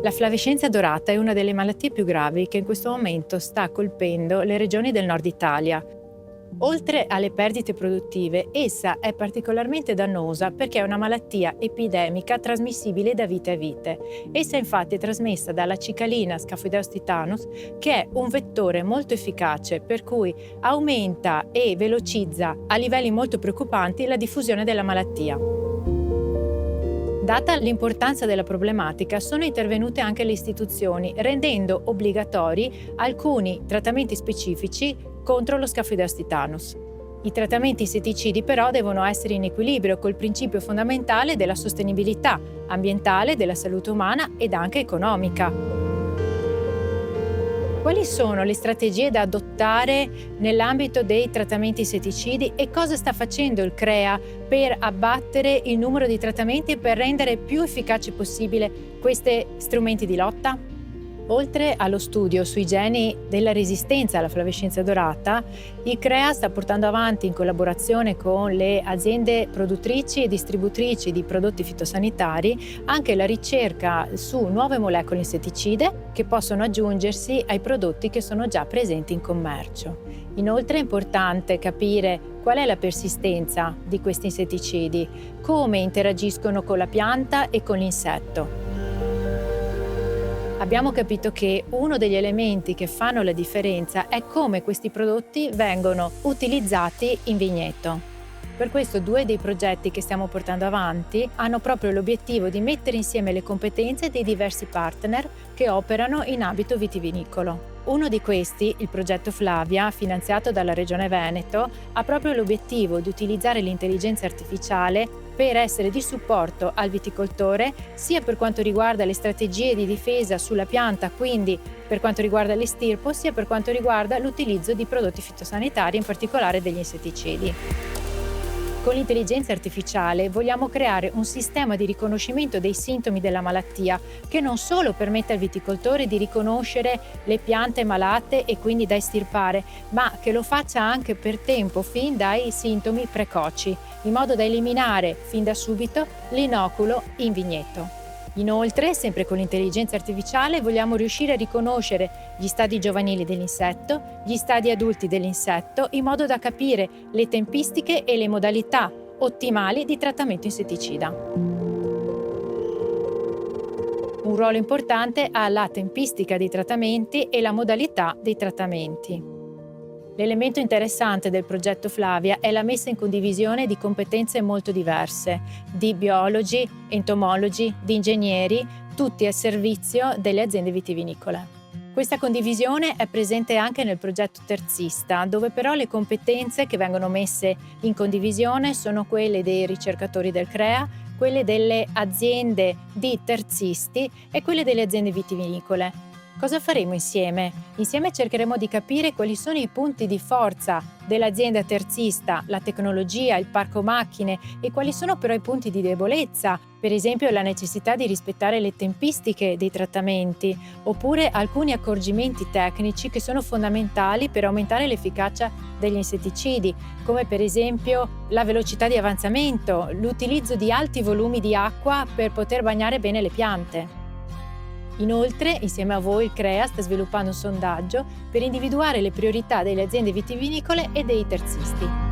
La flavescenza dorata è una delle malattie più gravi che in questo momento sta colpendo le regioni del nord Italia. Oltre alle perdite produttive, essa è particolarmente dannosa perché è una malattia epidemica trasmissibile da vite a vite. Essa infatti è trasmessa dalla cicalina Scaphoideus titanus, che è un vettore molto efficace per cui aumenta e velocizza a livelli molto preoccupanti la diffusione della malattia. Data l'importanza della problematica, sono intervenute anche le istituzioni, rendendo obbligatori alcuni trattamenti specifici contro lo Scaphoideus titanus. I trattamenti insetticidi però devono essere in equilibrio col principio fondamentale della sostenibilità ambientale, della salute umana ed anche economica. Quali sono le strategie da adottare nell'ambito dei trattamenti insetticidi e cosa sta facendo il CREA per abbattere il numero di trattamenti e per rendere più efficaci possibile questi strumenti di lotta? Oltre allo studio sui geni della resistenza alla flavescenza dorata, il CREA sta portando avanti in collaborazione con le aziende produttrici e distributrici di prodotti fitosanitari anche la ricerca su nuove molecole insetticide che possono aggiungersi ai prodotti che sono già presenti in commercio. Inoltre è importante capire qual è la persistenza di questi insetticidi, come interagiscono con la pianta e con l'insetto. Abbiamo capito che uno degli elementi che fanno la differenza è come questi prodotti vengono utilizzati in vigneto. Per questo 2 dei progetti che stiamo portando avanti hanno proprio l'obiettivo di mettere insieme le competenze dei diversi partner che operano in ambito vitivinicolo. Uno di questi, il progetto Flavia, finanziato dalla Regione Veneto, ha proprio l'obiettivo di utilizzare l'intelligenza artificiale per essere di supporto al viticoltore sia per quanto riguarda le strategie di difesa sulla pianta, quindi per quanto riguarda l'estirpo, sia per quanto riguarda l'utilizzo di prodotti fitosanitari, in particolare degli insetticidi. Con l'intelligenza artificiale vogliamo creare un sistema di riconoscimento dei sintomi della malattia che non solo permetta al viticoltore di riconoscere le piante malate e quindi da estirpare, ma che lo faccia anche per tempo fin dai sintomi precoci, in modo da eliminare fin da subito l'inoculo in vigneto. Inoltre, sempre con l'intelligenza artificiale, vogliamo riuscire a riconoscere gli stadi giovanili dell'insetto, gli stadi adulti dell'insetto, in modo da capire le tempistiche e le modalità ottimali di trattamento insetticida. Un ruolo importante ha la tempistica dei trattamenti e la modalità dei trattamenti. L'elemento interessante del progetto Flavia è la messa in condivisione di competenze molto diverse, di biologi, entomologi, di ingegneri, tutti al servizio delle aziende vitivinicole. Questa condivisione è presente anche nel progetto terzista, dove però le competenze che vengono messe in condivisione sono quelle dei ricercatori del CREA, quelle delle aziende di terzisti e quelle delle aziende vitivinicole. Cosa faremo insieme? Insieme cercheremo di capire quali sono i punti di forza dell'azienda terzista, la tecnologia, il parco macchine e quali sono però i punti di debolezza, per esempio la necessità di rispettare le tempistiche dei trattamenti, oppure alcuni accorgimenti tecnici che sono fondamentali per aumentare l'efficacia degli insetticidi, come per esempio la velocità di avanzamento, l'utilizzo di alti volumi di acqua per poter bagnare bene le piante. Inoltre, insieme a voi, il CREA sta sviluppando un sondaggio per individuare le priorità delle aziende vitivinicole e dei terzisti.